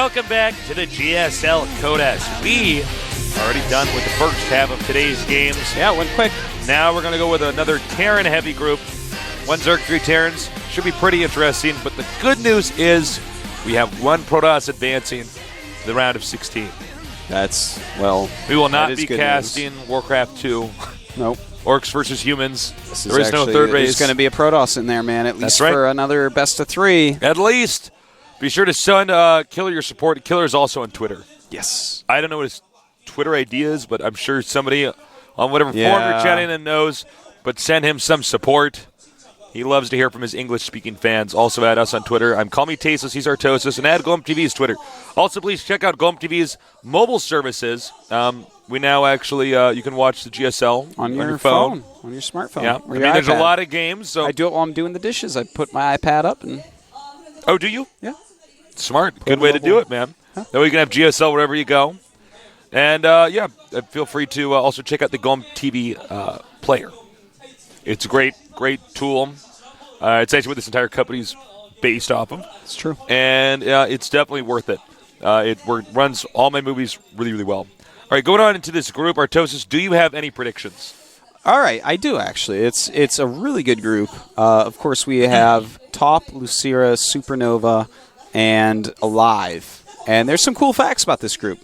Welcome back to the GSL Contest. We are already done with the first half of today's games. Yeah, it went quick. Now we're going to go with another Terran-heavy group. 1 Zerg, 3 Terrans. Should be pretty interesting, but the good news is we have 1 Protoss advancing to the round of 16. That's, well, we will not be casting Warcraft 2. Nope. Orcs versus humans. There is no third race. There's going to be a Protoss in there, man, at least for another best of 3. At least. Be sure to send Killer your support. Killer is also on Twitter. Yes. I don't know what his Twitter ID is, but I'm sure somebody on whatever form you're chatting in knows. But send him some support. He loves to hear from his English-speaking fans. Also add us on Twitter. I'm Call Me Tasteless, he's Artosis, and add GOMTV's Twitter. Also, please check out GOMTV's mobile services. We now actually, you can watch the GSL on your phone. On your smartphone. Yeah, I mean, there's a lot of games. So I do it while I'm doing the dishes. I put my iPad up and... Oh, do you? Yeah. Smart. Good way to do it, man. Huh? That way you can have GSL wherever you go. And, feel free to also check out the GOMTV player. It's a great tool. It's actually what this entire company is based off of. It's true. And it's definitely worth it. It runs all my movies really, really well. All right, going on into this group, Artosis, do you have any predictions? All right, I do, actually. It's a really good group. Of course, we have Top, Lucira, Supernova, and Alive. And there's some cool facts about this group.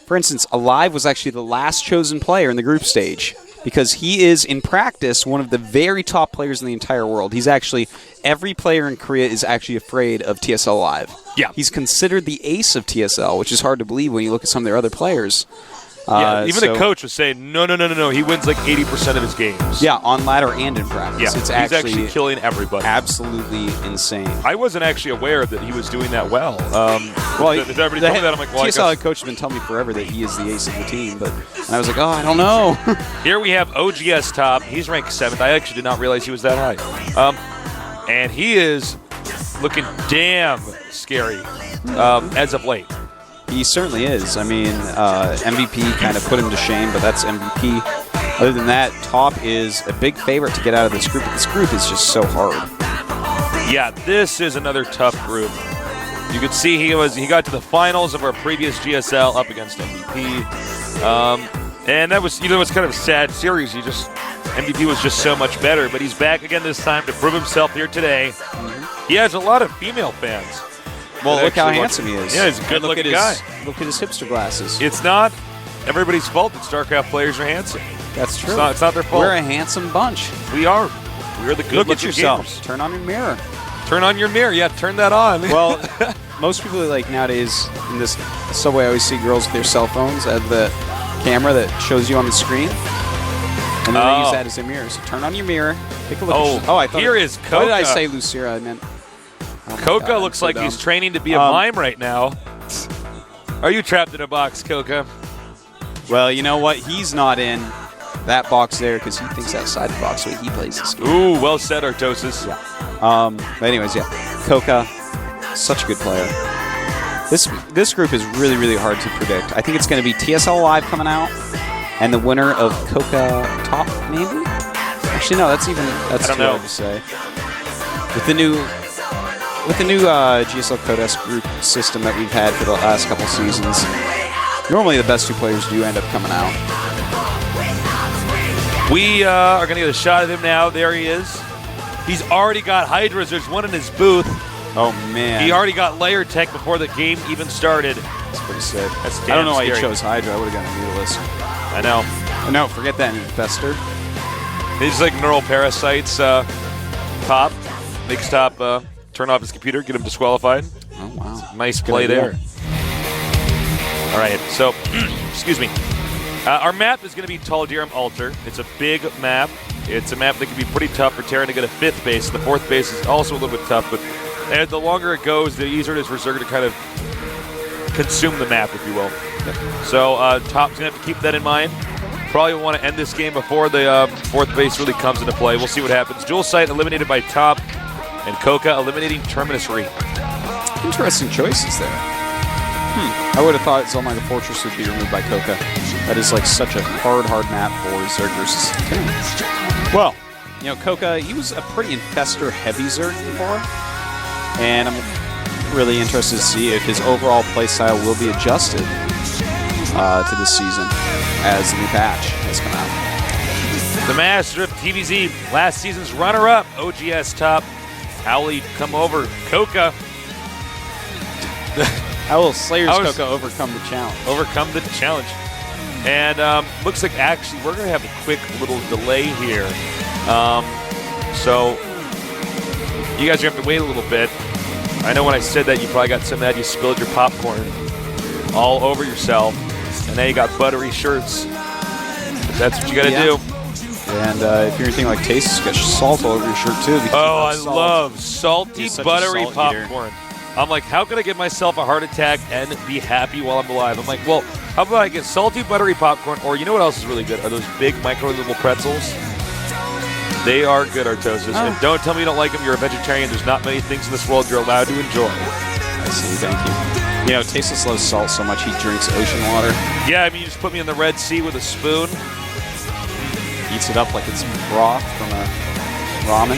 For instance, Alive was actually the last chosen player in the group stage because he is, in practice, one of the very top players in the entire world. He's actually, every player in Korea is actually afraid of TSL Alive. Yeah. He's considered the ace of TSL, which is hard to believe when you look at some of their other players. Even the coach was saying, no. He wins like 80% of his games. Yeah, on ladder and in practice. Yeah, it's he's actually killing everybody. Absolutely insane. I wasn't actually aware that he was doing that well. If everybody told me that, I'm like, well, TSL coach has been telling me forever that he is the ace of the team, and I was like, I don't know. Here we have OGS Top. He's ranked 7th. I actually did not realize he was that high. And he is looking damn scary as of late. He certainly is. I mean, MVP kind of put him to shame, but that's MVP. Other than that, Top is a big favorite to get out of this group, but this group is just so hard. Yeah, this is another tough group. You could see he got to the finals of our previous GSL up against MVP. And that was, it's kind of a sad series. MVP was just so much better, but he's back again this time to prove himself here today. Mm-hmm. He has a lot of female fans. Well, look how handsome he is. Yeah, he's a good-looking guy. Look at his hipster glasses. It's not everybody's fault that Starcraft players are handsome. That's true. It's not their fault. We're a handsome bunch. We are. We are the good-looking Look at yourself. gamers. Turn on your mirror. Turn on your mirror. Yeah, turn that on. Well, most people, like nowadays, in this subway, I always see girls with their cell phones at the camera that shows you on the screen. And then they use that as their mirror. So turn on your mirror. Take a look at I thought here is CoCa. What did I say, Lucira? I meant... CoCa looks like he's training to be a mime right now. Are you trapped in a box, CoCa? Well, you know what? He's not in that box there because he thinks outside the box the way he plays this game. Ooh, well said, Artosis. Yeah. But anyways, CoCa, such a good player. This group is really, really hard to predict. I think it's going to be TSL Live coming out and the winner of CoCa Top, maybe? Actually, no, that's too hard to say. With the new GSL Codes group system that we've had for the last couple seasons, normally the best 2 players do end up coming out. We are going to get a shot of him now. There he is. He's already got Hydras. There's one in his booth. Oh, man. He already got Layer Tech before the game even started. That's pretty sick. That's I don't know why he chose Hydra. I would have gotten a Mutalisk. I know. No, forget that Infestor. He's like neural parasites. Top. Makes Top turn off his computer, get him disqualified. Oh, wow. Nice play there. All right, so, excuse me. Our map is going to be Tal'Darim Altar. It's a big map. It's a map that can be pretty tough for Terran to get a 5th base. The 4th base is also a little bit tough, but the longer it goes, the easier it is for Zerg to kind of consume the map, if you will. So Top's going to have to keep that in mind. Probably want to end this game before the 4th base really comes into play. We'll see what happens. Dual Sight eliminated by Top, and CoCa eliminating Terminus Re. Interesting choices there. I would have thought Zelmai the Fortress would be removed by CoCa. That is like such a hard map for Zerg versus Terran. Well, you know, CoCa, he was a pretty infestor-heavy Zerg before, and really interested to see if his overall play style will be adjusted to this season as the new patch has come out. The Master of TVZ, last season's runner-up, OGS top. How will he come over? CoCa. How will Slayer's CoCa overcome the challenge? Overcome the challenge. And looks like actually we're going to have a quick little delay here. So you guys are going to have to wait a little bit. I know when I said that, you probably got so mad you spilled your popcorn all over yourself. And now you got buttery shirts. That's what you got to do. And if you're anything like Taste, you got salt all over your shirt too. Oh, I love salty, buttery popcorn. I'm like, how can I give myself a heart attack and be happy while I'm alive? I'm like, well, how about I get salty, buttery popcorn? Or you know what else is really good? Are those big micro-little pretzels? They are good, Artosis. Oh. And don't tell me you don't like them. You're a vegetarian. There's not many things in this world you're allowed to enjoy. I see, thank you. You know, Tasteless loves salt so much he drinks ocean water. Yeah, I mean, you just put me in the Red Sea with a spoon. Eats it up like it's broth from a ramen.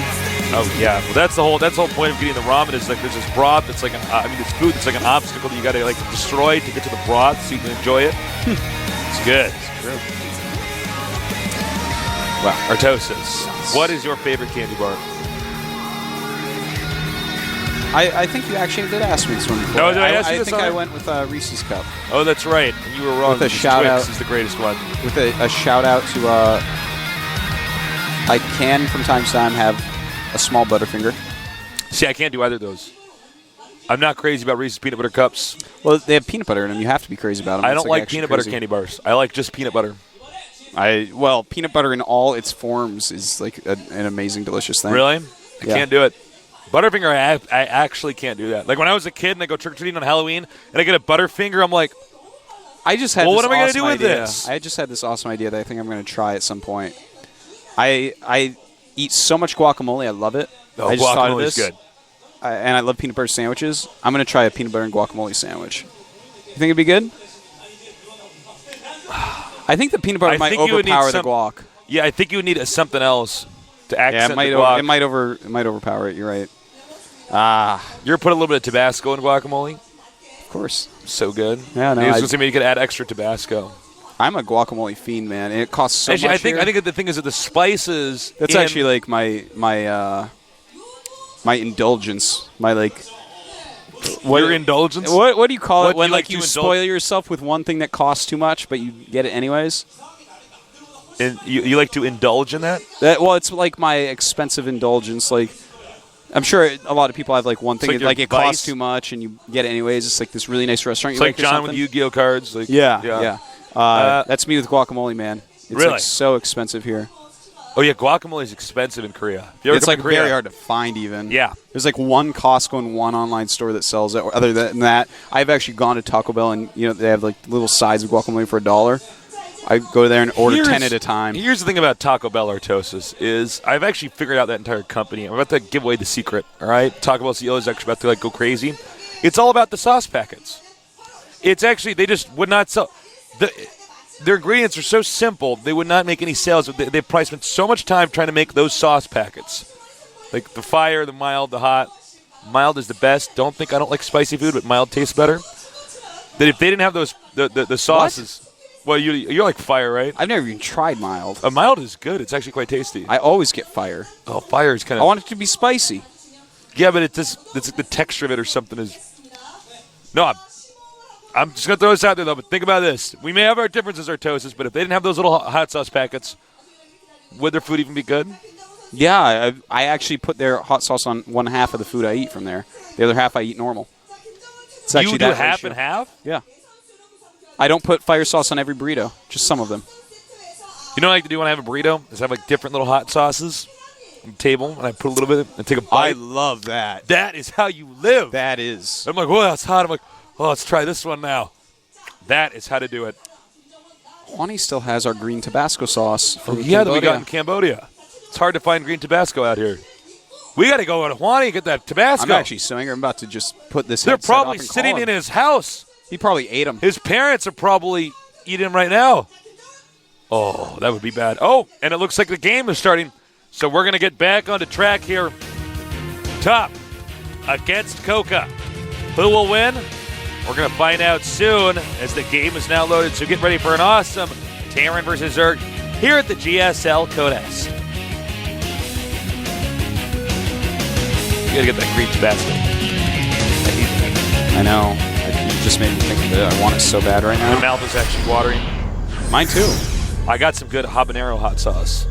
Oh yeah, well that's the whole point of getting the ramen is like there's this broth that's like this food that's like an obstacle that you got to like destroy to get to the broth so you can enjoy it. It's good. It's true. Wow, Artosis, what is your favorite candy bar? I think you actually did ask me this one before. No, did I ask you this think I already? went with Reese's Cup. Oh, that's right. And you were wrong. With a shout Twix out is the greatest one. With a shout out to I can from time to time have a small Butterfinger. See, I can't do either of those. I'm not crazy about Reese's peanut butter cups. Well, they have peanut butter in them. You have to be crazy about them. I It's don't like actually peanut butter crazy. candy bars. I like just peanut butter. Well, peanut butter in all its forms is like an amazing, delicious thing. Really? I Yeah. can't do it. Butterfinger, I actually can't do that. Like when I was a kid and I go trick-or-treating on Halloween and I get a Butterfinger, I'm like, I just had well, this what am I gonna awesome do with idea. this? I just had this awesome idea that I think I'm going to try at some point. I eat so much guacamole. I love it. oh, I just thought of guacamole's this. good. And I love peanut butter sandwiches. I'm going to try a peanut butter and guacamole sandwich. You think it'd be good? I think the peanut butter I might think you would need overpower the some- guac. Yeah, I think you would need something else to Yeah, accent it might, the guac. it might overpower it. You're right. Ah, You ever put a little bit of Tabasco in guacamole? of course. So good. Yeah, no, I was I- going to say maybe you could add extra Tabasco. I'm a guacamole fiend, man. And it costs so Actually, much. I think here. that the thing is that the spices. That's in- actually like my indulgence. My like. your indulgence. What do you call What it when you like you to spoil yourself with one thing that costs too much, but you get it anyways? And you like to indulge in that? Well, it's like my expensive indulgence. Like, I'm sure a lot of people have like one thing like that your like it vice? costs too much, and you get it anyways. It's like this really nice restaurant. It's you like or John with something. Yu-Gi-Oh cards. Like, Yeah. That's me with guacamole, man. It's Really? like so expensive here. Oh yeah, guacamole is expensive in Korea. If you ever It's come like to Korea, very hard to find even. Yeah. There's like one Costco and one online store that sells it. Other than that, I've actually gone to Taco Bell and they have like little sides of guacamole for $1. I go there and order 10 at a time. Here's the thing about Taco Bell Artosis is I've actually figured out that entire company. I'm about to give away the secret. All right, Taco Bell CEO is actually about to like go crazy. It's all about the sauce packets. It's actually they just would not sell. Their ingredients are so simple they would not make any sales. They've probably spent so much time trying to make those sauce packets, like the fire, the mild, the hot. Mild is the best. I don't like spicy food, but mild tastes better. That if they didn't have those the sauces. Well, you're like fire, right? I've never even tried mild. A mild is good. It's actually quite tasty. I always get fire. Oh, fire is kind I of. want it to be spicy. Yeah, but it's like the texture of it or something is. No, I'm just gonna throw this out there though. But think about this: we may have our differences, our toasts, but if they didn't have those little hot sauce packets, would their food even be good? Yeah, I actually put their hot sauce on one half of the food I eat from there. The other half I eat normal. It's actually You do that half ratio. and half. Yeah. I don't put fire sauce on every burrito, just some of them. You know what I like to do when I have a burrito? Is have like different little hot sauces on the table, and I put a little bit and take a bite. love that. That is how you live. That is. I'm like, oh, that's hot. I'm like, oh, let's try this one now. That is how to do it. Juani still has our green Tabasco sauce from Yeah, that we got Cambodia. in Cambodia. It's hard to find green Tabasco out here. We got to go to Juani and get that Tabasco. I'm actually suing her. I'm about to just put this They're headset probably off and sitting call in him. his house. He probably ate them. His parents are probably eating him right now. Oh, that would be bad. Oh, and it looks like the game is starting. So we're going to get back onto track here. Top against CoCa. Who will win? We're going to find out soon as the game is now loaded. So get ready for an awesome Terran versus Zerg here at the GSL Codex. You got to get that green basket. I know. You just made me think of it. I want it so bad right now. My mouth is actually watering. Mine too. I got some good habanero hot sauce.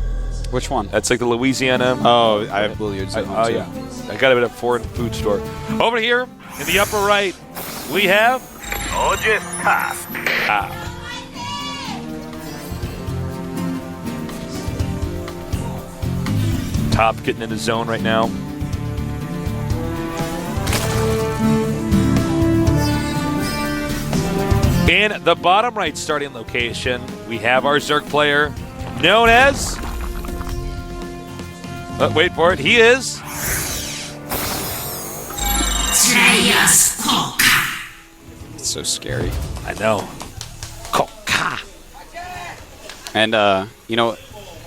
Which one? That's like the Louisiana. Oh, I have Billiards at home too. Yeah. I got it at a foreign food store. Over here in the upper right, we have Top getting in the zone right now. In the bottom right starting location, we have our Zerg player known as... wait for it. He is... CoCa. It's so scary. I know. CoCa. And,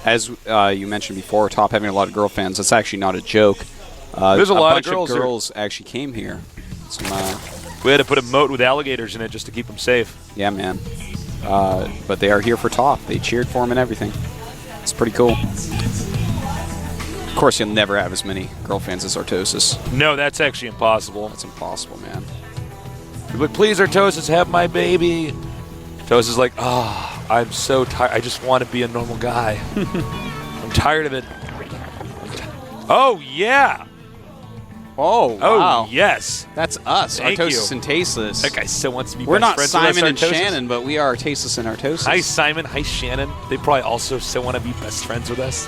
as you mentioned before, Top having a lot of girl fans, that's actually not a joke. There's a lot bunch of girls actually came here. Some, we had to put a moat with alligators in it just to keep them safe. yeah, man. But they are here for Top. They cheered for him and everything. It's pretty cool. Of course, you'll never have as many girl fans as Artosis. No, that's actually impossible. That's impossible, man. But please, Artosis, have my baby. Artosis is like, oh, I'm so tired. I just want to be a normal guy. I'm tired of it. Oh, yeah. Oh, wow. Oh, yes. That's us, Thank Artosis you. and Tasteless. That guy still wants to be We're best not friends Simon with us, and Artosis. Shannon, but we are Tasteless and Artosis. Hi, Simon. Hi, Shannon. They probably also still want to be best friends with us.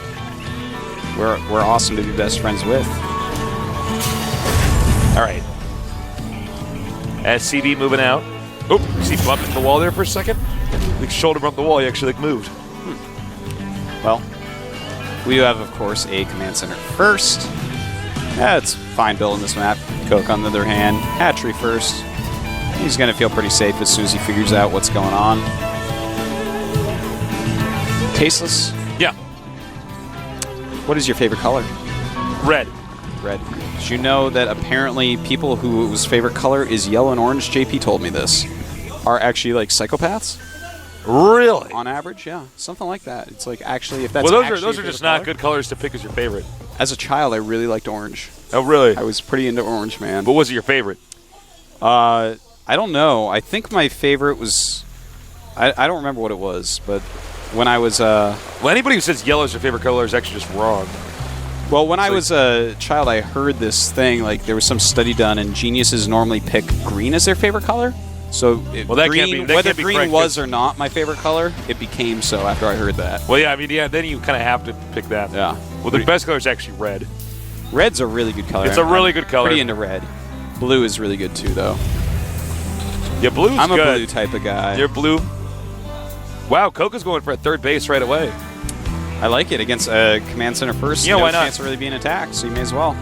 We're awesome to be best friends with. All right. SCV moving out. Oh, see bump into the wall there for a second? Like shoulder bumped the wall. He actually moved. Well, we do have, of course, a command center first. Yeah, it's fine build in this map. CoCa, on the other hand, hatchery first. He's going to feel pretty safe as soon as he figures out what's going on. Tasteless, Yeah. what is your favorite color? Red. Red. Did you know that apparently people whose favorite color is yellow and orange, JP told me this, are actually like psychopaths? Really? On average, yeah. Something like that. It's like actually, if that's Well, actually those your are just favorite not color. good colors to pick as your favorite. As a child, I really liked orange. Oh, really? I was pretty into orange, man. What was your favorite? I don't know. I think my favorite was... I don't remember what it was, but when I was... Well, anybody who says yellow is their favorite color is actually just wrong. Well, when I was a child, I heard this thing, like there was some study done, and geniuses normally pick green as their favorite color. So Well, that green, can't be- that whether can't be green correct, was 'cause- or not my favorite color, it became so after I heard that. Well, yeah, I mean, yeah, then you kind of have to pick that. Yeah. Well, the best color is actually red. Red's a really good color. It's a really I'm good color. Pretty into red. Blue is really good too, though. Yeah, blue's I'm a good. blue type of guy. You're blue. Wow, CoCa's going for a third base right away. I like it against a command center first. Yeah, no why not? chance of really being attacked, so you may as well.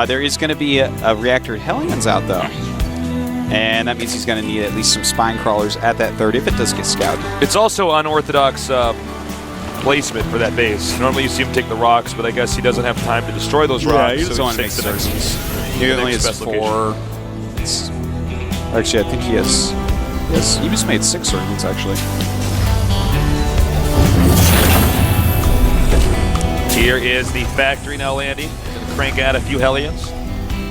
There is going to be a reactor Hellions out though, and that means he's going to need at least some spine crawlers at that third if it does get scouted. It's also unorthodox placement for that base. Normally you see him take the rocks, but I guess he doesn't have time to destroy those rocks. doesn't want to make takes the next- circles. He the only next has best 4. Actually, I think he has. Yes, he just made 6 circuits actually. Here is the factory now landing. Going to crank out a few Hellions.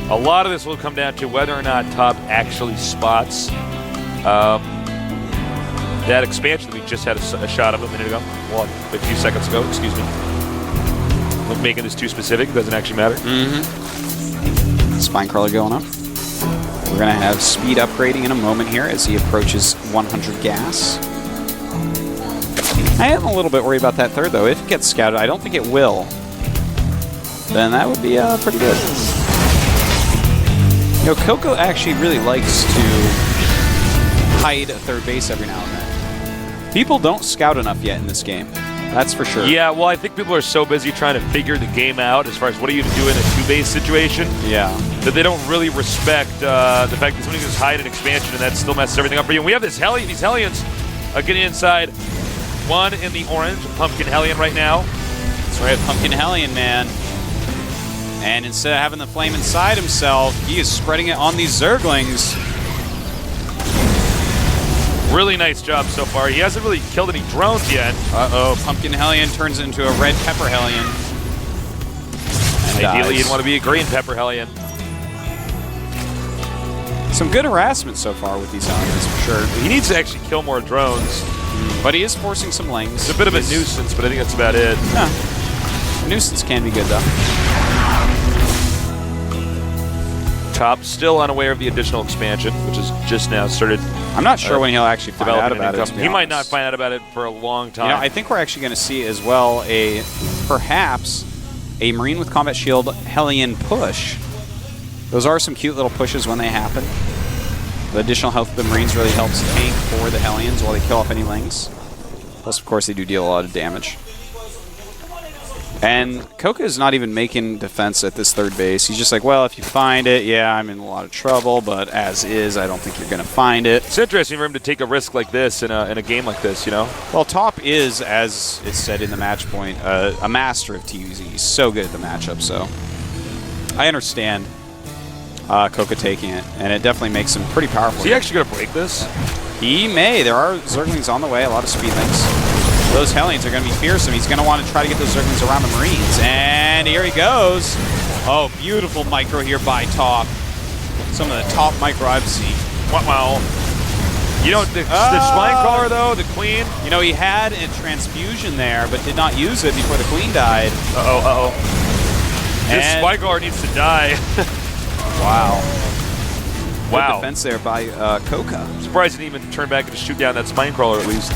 A lot of this will come down to whether or not Top actually spots that expansion that we just had a shot of a minute ago. Well, a few seconds ago, excuse me. I'm making this too specific. It doesn't actually matter. Spine crawler going up. We're going to have speed upgrading in a moment here as he approaches 100 gas. I am a little bit worried about that third, though. If it gets scouted, I don't think it will. Then that would be pretty good. You know, CoCa actually really likes to hide a third base every now and then. People don't scout enough yet in this game. That's for sure. Yeah, well, I think people are so busy trying to figure the game out as far as what are you to do in a two-base situation Yeah. that they don't really respect the fact that somebody can just hide an expansion and that still messes everything up for you. And we have these Hellions getting inside. One in the orange, Pumpkin Hellion right now. That's right, Pumpkin Hellion, man. And instead of having the flame inside himself, he is spreading it on these Zerglings. Really nice job so far. He hasn't really killed any drones yet. Uh-oh, Pumpkin Hellion turns into a red Pepper Hellion. And Ideally, dies. you'd want to be a green Pepper Hellion. Some good harassment so far with these Hellions, for sure. He needs to actually kill more drones. But he is forcing some lings. It's a bit of a nuisance, but I think that's about it. Yeah. Nuisance can be good, though. Top still unaware of the additional expansion, which has just now started. I'm not sure when he'll actually find out developing about an it. income. To be He might honest. not find out about it for a long time. You know, I think we're actually going to see as well perhaps a Marine with Combat Shield Hellion push. Those are some cute little pushes when they happen. The additional health of the Marines really helps tank for the Hellions while they kill off any Lings. Plus, of course, they do deal a lot of damage. And CoCa is not even making defense at this third base. He's just like, well, if you find it, yeah, I'm in a lot of trouble, but as is, I don't think you're going to find it. It's interesting for him to take a risk like this in a game like this, you know? Well, Top is, as it's said in the match point, a master of TUZ. He's so good at the matchup, so I understand CoCa taking it, and it definitely makes him pretty powerful. Is he actually going to break this? He may. There are Zerglings on the way, a lot of speedlings. Those Hellions are going to be fearsome. He's going to want to try to get those Zerglings around the Marines. And here he goes. Oh, beautiful micro here by Top. Some of the top micro I've seen. Wow. You know, the spine crawler, though, the Queen. You know, he had a transfusion there, but did not use it before the Queen died. Uh-oh. This And- spine crawler needs to die. Wow. Wow. Good defense there by CoCa. I'm surprised he didn't even turn back and just shoot down that spine crawler at least.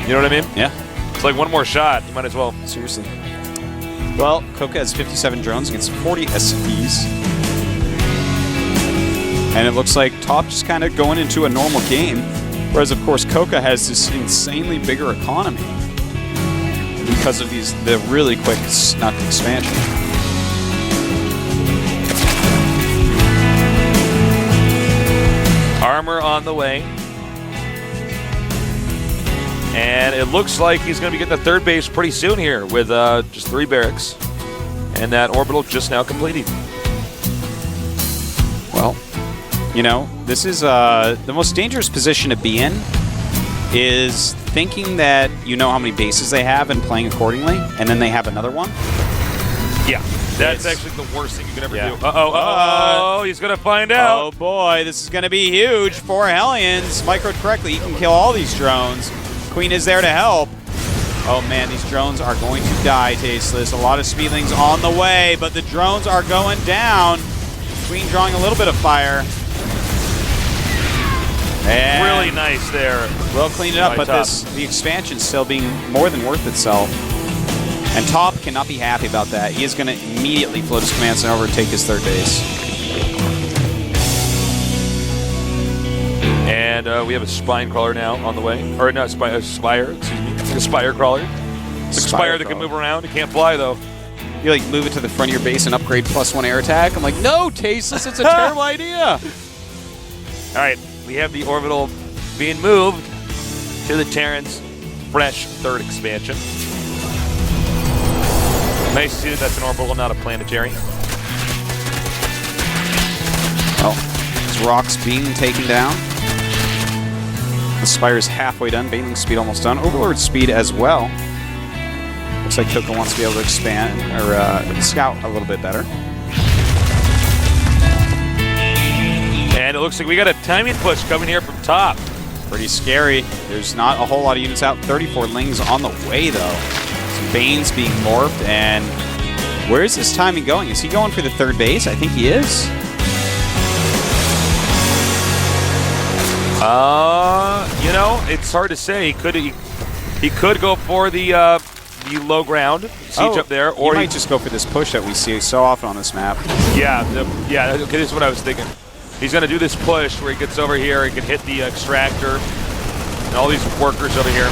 You know what I mean? Yeah. It's like one more shot. You might as well. Seriously. Well, CoCa has 57 drones against 40 SCPs. And it looks like Top just kind of going into a normal game. Whereas, of course, CoCa has this insanely bigger economy because of the really quick snuck expansion. Armor on the way. And it looks like he's going to be getting the third base pretty soon here with just 3 barracks. And that orbital just now completed. Well, you know, this is the most dangerous position to be in is thinking that you know how many bases they have and playing accordingly, and then they have another one. Yeah, that's It's- actually the worst thing you can ever Yeah. do. Uh-oh, he's going to find out. Oh boy, this is going to be huge. 4 Hellions. Microed correctly, he can kill all these drones. Queen is there to help. Oh man, these drones are going to die, Tasteless. A lot of speedlings on the way, but the drones are going down. Queen drawing a little bit of fire. And Really nice there. well cleaned it up, By but Top. the expansion still being more than worth itself. And Top cannot be happy about that. He is going to immediately float his command center over and take his third base. And we have a spine crawler now on the way. Or no, a spire, excuse me. It's like a spire crawler. It's like a spire that can move around. It can't fly, though. You like move it to the front of your base and upgrade +1 air attack. I'm like, no, Tasteless, it's a terrible idea. All right, we have the orbital being moved to the Terran's fresh third expansion. Nice to see that that's an orbital, not a planetary. Well, his rocks being taken down. The Spire is halfway done. Baneling speed almost done. Overlord speed as well. Looks like CoCa wants to be able to expand or scout a little bit better. And it looks like we got a timing push coming here from Top. Pretty scary. There's not a whole lot of units out. 34 Lings on the way, though. Some Banes being morphed, and where is this timing going? Is he going for the third base? I think he is. You know, it's hard to say. He could go for the low ground siege up there, or he might just go for this push that we see so often on this map. yeah, okay, this is what I was thinking. He's going to do this push where he gets over here, he can hit the extractor, and all these workers over here.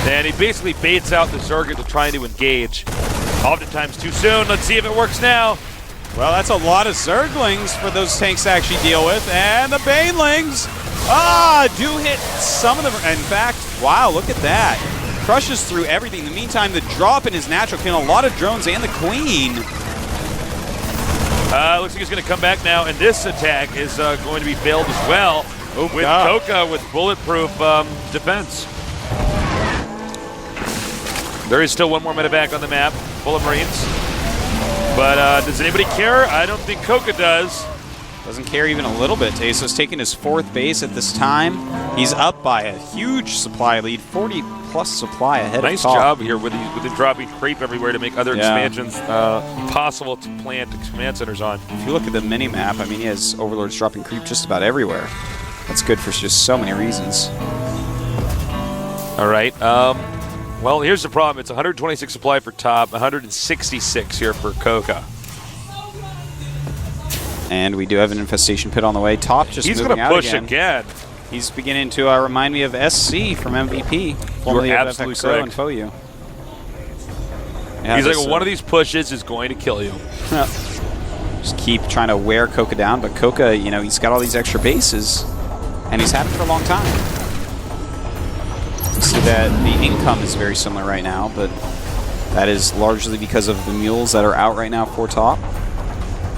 And he basically baits out the Zerg into trying to engage. Oftentimes too soon. Let's see if it works now. Well, that's a lot of Zerglings for those tanks to actually deal with. And the Banelings, do hit some of them. In fact, wow, look at that. Crushes through everything. In the meantime, the drop in his natural killing a lot of drones and the Queen. Looks like he's going to come back now, and this attack is going to be failed as well with CoCa with bulletproof defense. There is still one more medevac on the map, full of Marines. But does anybody care? I don't think CoCa does. Doesn't care even a little bit. Teso's taking his 4th base at this time. He's up by a huge supply lead, 40-plus supply ahead of Nice top. job here with the dropping creep everywhere to make other expansions possible to plant command centers on. If you look at the mini-map, I mean, he has Overlords dropping creep just about everywhere. That's good for just so many reasons. All right. Well, here's the problem. It's 126 supply for top, 166 here for CoCa. And we do have an infestation pit on the way. Top just He's moving going to out push again. He's beginning to remind me of SC from MVP. Formerly of absolutely FXO correct. and FOU. He's like, one of these pushes is going to kill you. Just keep trying to wear CoCa down, but CoCa, you know, he's got all these extra bases, and he's had it for a long time. You see that the income is very similar right now, but that is largely because of the mules that are out right now for top.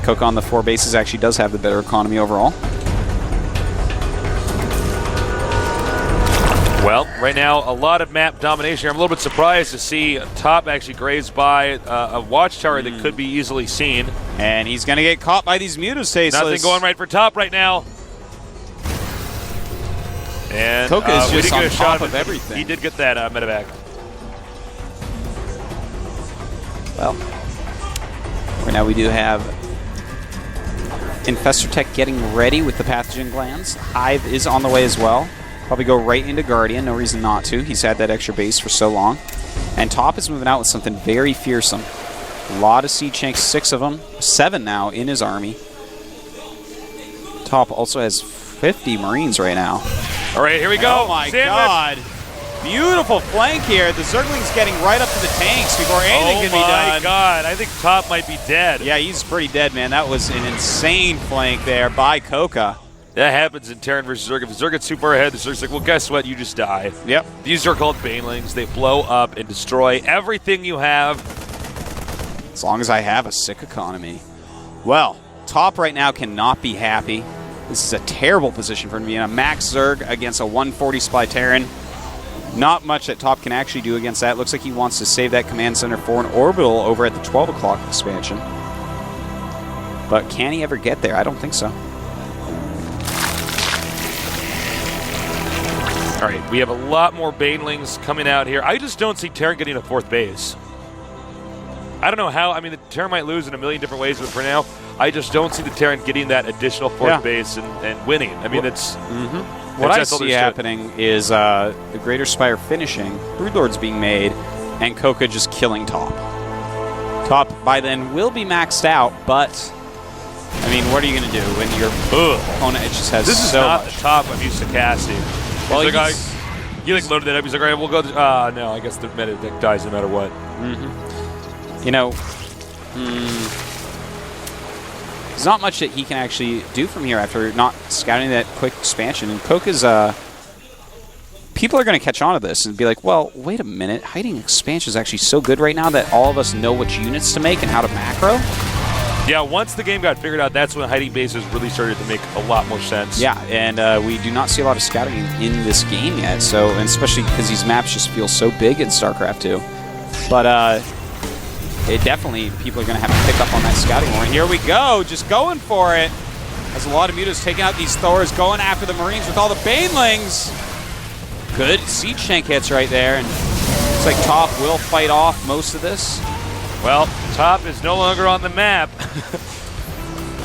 CoCa on the 4 bases actually does have the better economy overall. Well, right now, a lot of map domination here. I'm a little bit surprised to see top actually graze by a watchtower that could be easily seen. And he's going to get caught by these mutas, Tasteless. Nothing going right for top right now. And CoCa is just we did get on a top shot of everything. He did get that medevac. Well, right now we do have Infestor Tech getting ready with the pathogen glands. Hive is on the way as well. Probably go right into Guardian. No reason not to. He's had that extra base for so long. And Top is moving out with something very fearsome. A lot of siege tanks, 6 of them, 7 now in his army. Top also has 50 Marines right now. All right, here we go. Oh my Sandwich. God. Beautiful flank here. The Zergling's getting right up to the tanks before anything can be done. Oh my God, I think top might be dead. Yeah, he's pretty dead, man. That was an insane flank there by CoCa. That happens in Terran versus Zerg. If Zerg gets too far ahead, the Zerg's like, well, guess what? You just die. Yep. These are called Banelings. They blow up and destroy everything you have. As long as I have a sick economy. Well, top right now cannot be happy. This is a terrible position for him to be in. A max Zerg against a 140 supply Terran. Not much that top can actually do against that. Looks like he wants to save that command center for an orbital over at the 12 o'clock expansion. But can he ever get there? I don't think so. All right, we have a lot more Banelings coming out here. I just don't see Terran getting a 4th base. I don't know how. I mean, the Terran might lose in a million different ways, but for now, I just don't see the Terran getting that additional 4th base and winning. I mean, it's... What I see happening is the Greater Spire finishing, Broodlords being made, and CoCa just killing top. Top by then will be maxed out, but I mean, what are you going to do when your opponent just has This is so not much? the top I'm used to casting. Well, he's like, he like loaded that up. He's like, all right, we'll go. No, I guess the Medic dies no matter what. You know, there's not much that he can actually do from here after not scouting that quick expansion. And CoCa's, people are going to catch on to this and be like, well, wait a minute. Hiding expansion is actually so good right now that all of us know which units to make and how to macro. Yeah, once the game got figured out, that's when hiding bases really started to make a lot more sense. Yeah, and we do not see a lot of scouting in this game yet, so, and especially because these maps just feel so big in StarCraft 2. But it definitely, people are going to have to pick up on that scouting more. And here we go, just going for it. As a lot of mutas taking out these Thors, going after the Marines with all the Banelings. Good siege tank hits right there, and looks like Top will fight off most of this. Well, top is no longer on the map.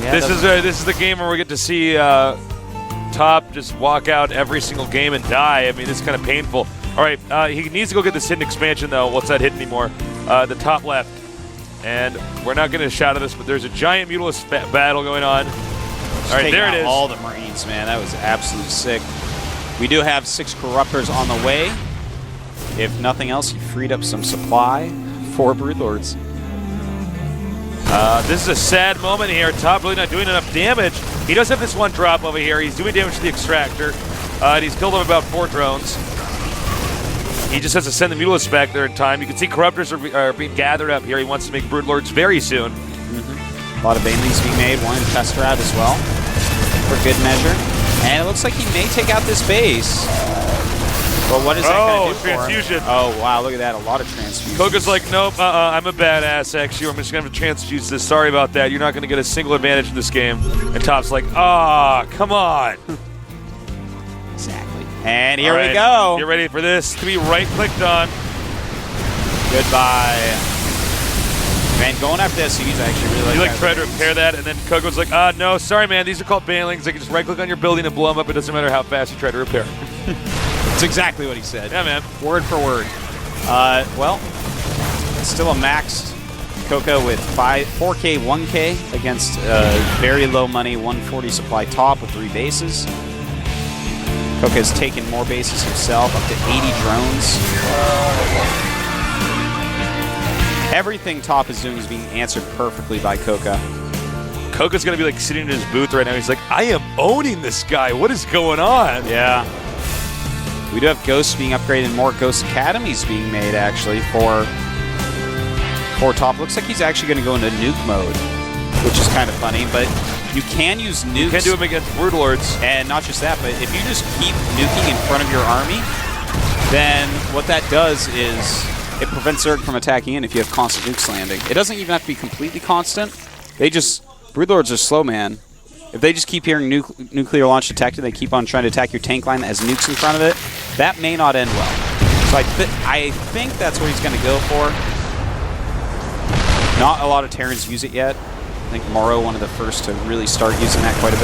This is the game where we get to see top just walk out every single game and die. I mean, it's kind of painful. All right, he needs to go get this hidden expansion, though. What's that hit anymore? The top left. And we're not getting a shot of this, but there's a giant Mutalist battle going on. All right, there it is. All the Marines, man. That was absolutely sick. We do have 6 Corruptors on the way. If nothing else, he freed up some supply for Broodlords. This is a sad moment here. Top really not doing enough damage. He does have this one drop over here. He's doing damage to the extractor. And he's killed him about 4 drones. He just has to send the Mutalists back there in time. You can see Corruptors are being gathered up here. He wants to make Broodlords very soon. A lot of banelings being made. One infestor out as well for good measure. And it looks like he may take out this base. But what is that going to do transfusion. for him? Oh, wow, look at that. A lot of transfusions. CoCa's like, nope, I'm a badass, actually. I'm just going to have to transfuse this. Sorry about that. You're not going to get a single advantage in this game. And Top's like, come on. Exactly. And here we go. Get ready for this to be right-clicked on. Goodbye. Man, going after the SCVs, I actually really like You that. tried to repair that, and then CoCa's like, no, sorry, man. These are called banelings. They can just right-click on your building and blow them up. It doesn't matter how fast you try to repair. That's exactly what he said. Yeah, man. Word for word. Well, it's still a maxed CoCa with 4K, 1K against very low money 140 supply top with 3 bases. CoCa has taken more bases himself, up to 80 drones. Everything Top is doing is being answered perfectly by CoCa. CoCa's going to be like sitting in his booth right now. He's like, I am owning this guy. What is going on? Yeah. We do have Ghosts being upgraded, more Ghost Academies being made, actually, for Top. Looks like he's actually going to go into nuke mode, which is kind of funny, but you can use nukes. You can do them against Brood Lords. And not just that, but if you just keep nuking in front of your army, then what that does is it prevents Zerg from attacking in if you have constant nukes landing. It doesn't even have to be completely constant. Brood Lords are slow, man. If they just keep hearing nuclear launch detected, they keep on trying to attack your tank line that has nukes in front of it, that may not end well. So I think that's what he's going to go for. Not a lot of Terrans use it yet. I think Morrow, one of the first to really start using that quite a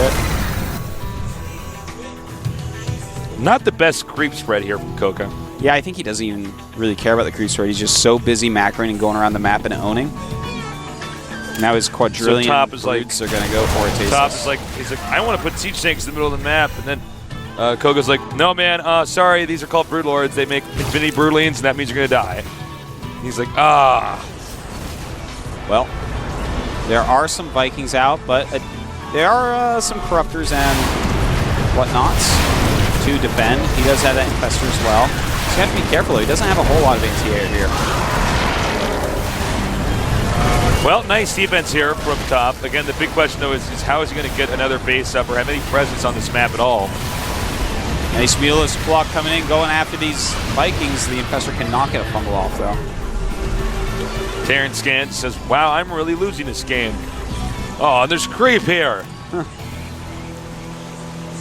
bit. Not the best creep spread here from CoCa. Yeah, I think he doesn't even really care about the creep spread. He's just so busy macroing and going around the map and owning. Now his quadrillion Top is brutes are going to go for it. Top is like, he's like, I want to put siege tanks in the middle of the map, and then CoCa's like, no man, sorry, these are called Brood Lords. They make infinity broodlings, and that means you're going to die. He's like, Well, there are some Vikings out, but there are some Corruptors and whatnots to defend. He does have that Infestor as well. He's got to be careful, though. He doesn't have a whole lot of anti-air here. well, nice defense here from Top. Again, the big question, though, is how is he going to get another base up or have any presence on this map at all? Nice Mulus block coming in, going after these Vikings. The Infestor cannot get a fumble off, though. Terran Scan says, wow, I'm really losing this game. Oh, there's creep here.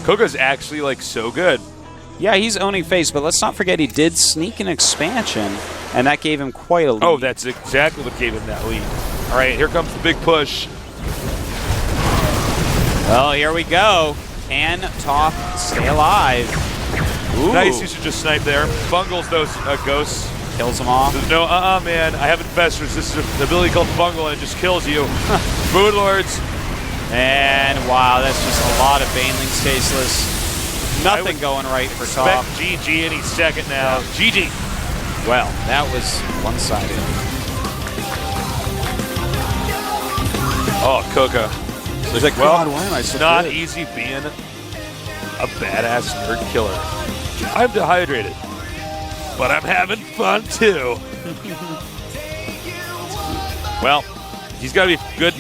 CoCa's actually, like, so good. Yeah, he's owning face, but let's not forget he did sneak an expansion, and that gave him quite a lead. Oh, that's exactly what gave him that lead. All right, here comes the big push. Well, here we go. Can Top stay alive? Ooh. Nice usage of snipe there. Bungles those ghosts. Kills them off. There's no, man. I have infestors. This is an ability called Bungle, and it just kills you. Brood Lords. And wow, that's just a lot of Banelings tasteless. Nothing going right for Top. GG any second now. GG. Well, that was one-sided. Oh, CoCa. He's like, well, God, why am I so not good? easy being a badass nerd killer. I'm dehydrated, but I'm having fun too. Well, he's got to be good,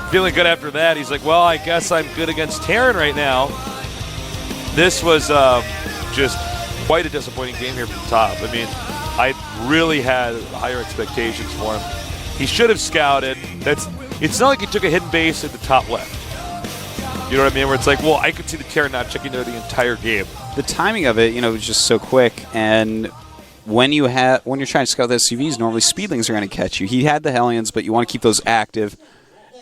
feeling good after that. He's like, well, I guess I'm good against Terran right now. This was just quite a disappointing game here from Top. I mean, I really had higher expectations for him. He should have scouted. It's not like he took a hidden base at the top left. You know what I mean? Where it's like, well, I could see the Terran not checking there the entire game. The timing of it, was just so quick. And when you're trying to scout the SCVs, normally Speedlings are going to catch you. He had the Hellions, but you want to keep those active.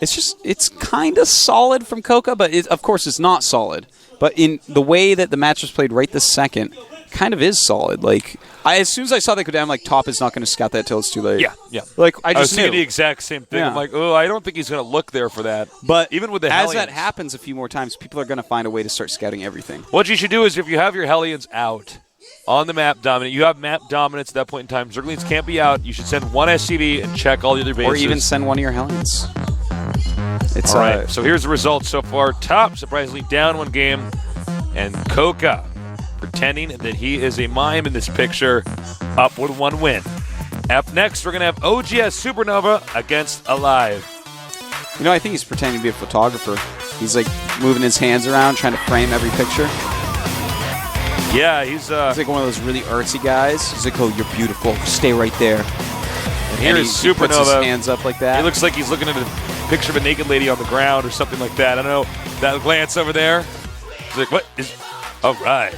It's kind of solid from CoCa, but of course it's not solid. But in the way that the match was played right this second, kind of is solid. Like, as soon as I saw that go down, I'm like, Top is not going to scout that till it's too late. Yeah. Like, I was just thinking knew. the exact same thing. Yeah. I'm like, oh, I don't think he's going to look there for that. But even with the as Hellions, that happens a few more times, people are going to find a way to start scouting everything. What you should do is if you have your Hellions out on the map dominant, you have map dominance at that point in time. Zerglings can't be out. You should send one SCV and check all the other bases. Or even send one of your Hellions. All right, so here's the results so far. Top, surprisingly, down one game. And CoCa, pretending that he is a mime in this picture, up with one win. Up next, we're going to have OGS Supernova against Alive. You know, I think he's pretending to be a photographer. He's like moving his hands around, trying to frame every picture. Yeah, he's like one of those really artsy guys. He's like, "Oh, you're beautiful. Stay right there." Here is he puts his Supernova. hands up like that. He looks like he's looking at a picture of a naked lady on the ground or something like that. I don't know. That glance over there. He's like, what is... All right.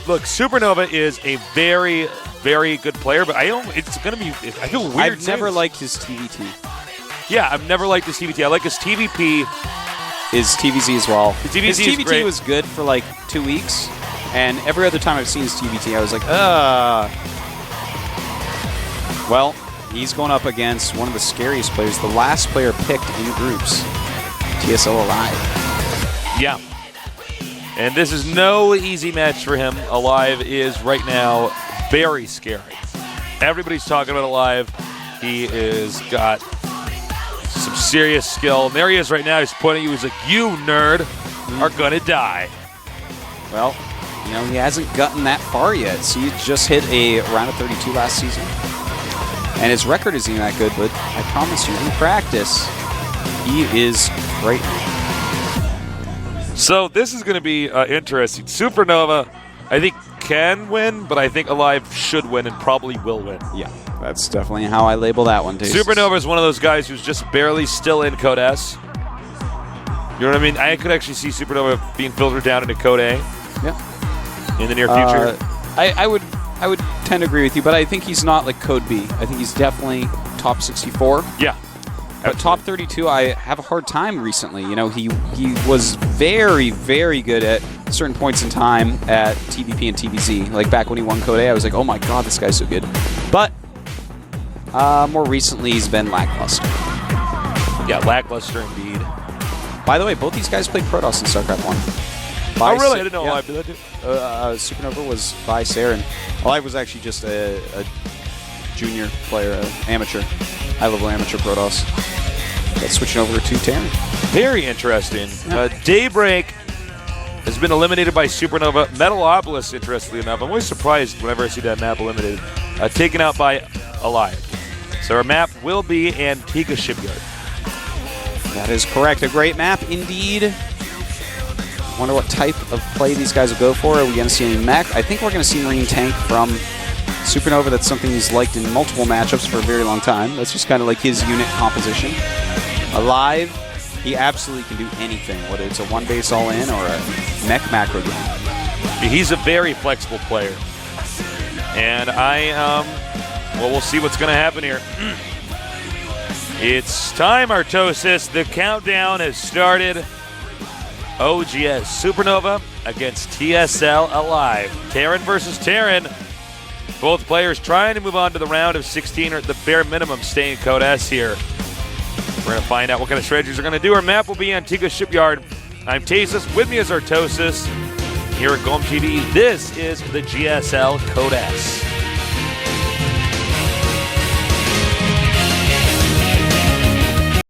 Look, Supernova is a very, very good player, but it's going to be... I feel weird. I've never liked his TVT. Yeah, I've never liked his TVT. I like his TVP. His TVZ as well. His TVZ his is TVT great. was good for like 2 weeks, and every other time I've seen his TVT, I was like, Well, he's going up against one of the scariest players, the last player picked in groups, GSL Alive. Yeah. And this is no easy match for him. Alive is right now very scary. Everybody's talking about Alive. He is got some serious skill. And there he is right now. He's pointing at you. He's like, you nerd are going to die. Well, you know, he hasn't gotten that far yet. So he just hit a round of 32 last season. And his record isn't even that good, but I promise you, in practice, he is great. So this is going to be interesting. Supernova, I think, can win, but I think Alive should win and probably will win. Yeah, that's definitely how I label that one, too. Supernova is one of those guys who's just barely still in Code S. You know what I mean? I could actually see Supernova being filtered down into Code A. Yeah. In the near future. I would tend to agree with you, but I think he's not like Code B. I think he's definitely top 64. Yeah. But top 32, I have a hard time recently. You know, he was very, very good at certain points in time at TVP and TVZ. Like back when he won Code A, I was like, oh my god, this guy's so good. But more recently, he's been lackluster. Yeah, lackluster indeed. By the way, both these guys played Protoss in Starcraft 1. Oh, really? I didn't know Alive did that too. Supernova was by Saren. Alive was actually just a junior player, amateur, high-level amateur Protoss. That's switching over to Terran. Very interesting. Yeah. Daybreak has been eliminated by Supernova. Metalopolis, interestingly enough, I'm always surprised whenever I see that map eliminated. Taken out by Alive. So our map will be Antigua Shipyard. That is correct. A great map indeed. Wonder what type of play these guys will go for. Are we going to see any mech? I think we're going to see Marine Tank from Supernova. That's something he's liked in multiple matchups for a very long time. That's just kind of like his unit composition. Alive, he absolutely can do anything, whether it's a one base all in or a mech macro game. He's a very flexible player. And well, we'll see what's going to happen here. It's time, Artosis. The countdown has started. OGS Supernova against TSL Alive. Terran versus Terran. Both players trying to move on to the round of 16 or at the bare minimum stay in Code S here. We're going to find out what kind of strategies are going to do. Our map will be Antigua Shipyard. I'm Tasis. With me is Artosis. Here at GOMTV, this is the GSL Code S.